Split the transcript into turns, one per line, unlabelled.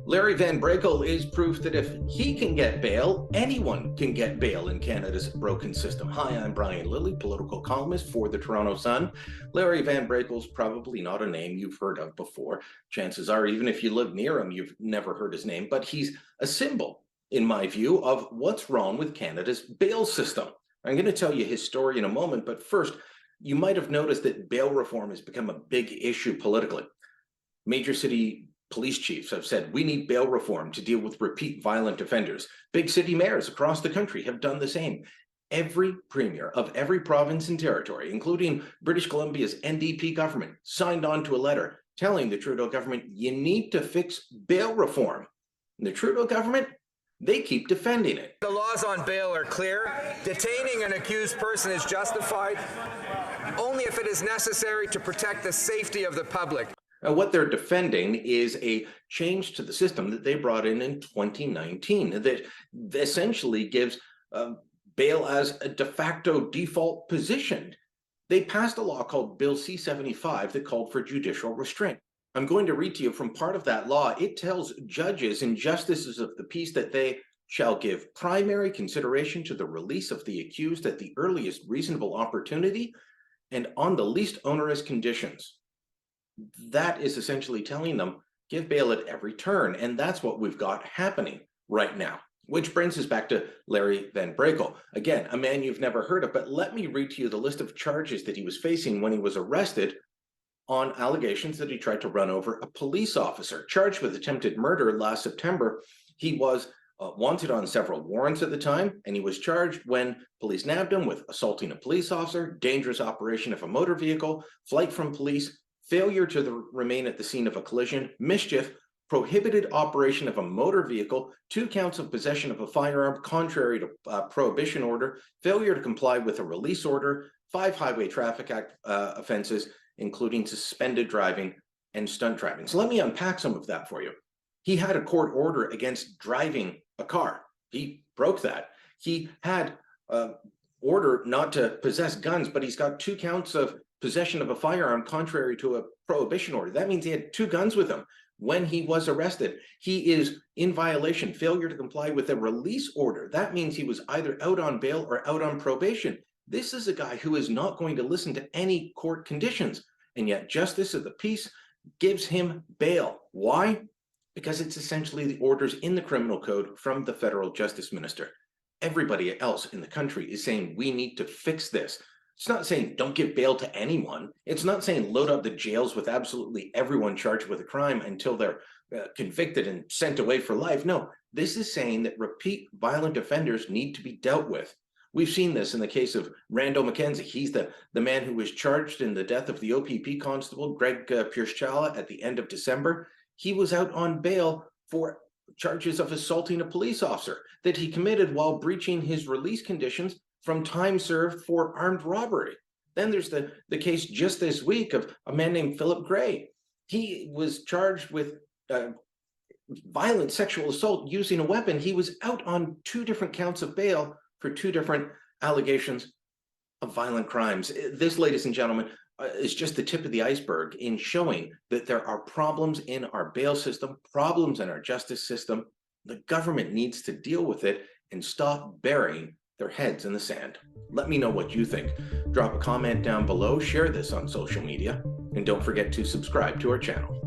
Larry Van Brakel is proof that if he can get bail, anyone can get bail in Canada's broken system. Hi, I'm Brian Lilley, political columnist for the Toronto Sun. Larry Van Brakel's probably not a name you've heard of before. Chances are, even if you live near him, you've never heard his name, but he's a symbol, in my view, of what's wrong with Canada's bail system. I'm going to tell you his story in a moment, but first, you might have noticed that bail reform has become a big issue politically. Major city police chiefs have said we need bail reform to deal with repeat violent offenders. Big city mayors across the country have done the same. Every premier of every province and territory, including British Columbia's NDP government, signed on to a letter telling the Trudeau government, you need to fix bail reform. And the Trudeau government, they keep defending it.
The laws on bail are clear. Detaining an accused person is justified only if it is necessary to protect the safety of the public.
What they're defending is a change to the system that they brought in 2019 that essentially gives bail as a de facto default position. They passed a law called Bill C-75 that called for judicial restraint. I'm going to read to you from part of that law. It tells judges and justices of the peace that they shall give primary consideration to the release of the accused at the earliest reasonable opportunity and on the least onerous conditions. That is essentially telling them, give bail at every turn. And that's what we've got happening right now, which brings us back to Larry Van Brakel. Again, a man you've never heard of, but let me read to you the list of charges that he was facing when he was arrested on allegations that he tried to run over a police officer. Charged with attempted murder last September, he was wanted on several warrants at the time, and he was charged when police nabbed him with assaulting a police officer, dangerous operation of a motor vehicle, flight from police, failure to remain at the scene of a collision, mischief, prohibited operation of a motor vehicle, 2 counts of possession of a firearm contrary to prohibition order, failure to comply with a release order, 5 Highway Traffic Act offenses, including suspended driving and stunt driving. So let me unpack some of that for you. He had a court order against driving a car. He broke that. He had order not to possess guns, but he's got 2 counts of possession of a firearm contrary to a prohibition order. That means he had 2 guns with him when he was arrested. He is in violation, failure to comply with a release order. That means he was either out on bail or out on probation. This is a guy who is not going to listen to any court conditions, and yet justice of the peace gives him bail. Why? Because it's essentially the orders in the criminal code from the federal justice minister. Everybody else in the country is saying we need to fix this. It's not saying don't give bail to anyone. It's not saying load up the jails with absolutely everyone charged with a crime until they're convicted and sent away for life. No, this is saying that repeat violent offenders need to be dealt with. We've seen this in the case of Rando McKenzie. He's the man who was charged in the death of the OPP constable, Greg Pierschala, at the end of December. He was out on bail for charges of assaulting a police officer that he committed while breaching his release conditions from time served for armed robbery. Then there's the case just this week of a man named Philip Gray. He was charged with violent sexual assault using a weapon. He was out on 2 different counts of bail for 2 different allegations of violent crimes. This, ladies and gentlemen, is just the tip of the iceberg in showing that there are problems in our bail system, problems in our justice system. The government needs to deal with it and stop burying their heads in the sand. Let me know what you think. Drop a comment down below, share this on social media, and don't forget to subscribe to our channel.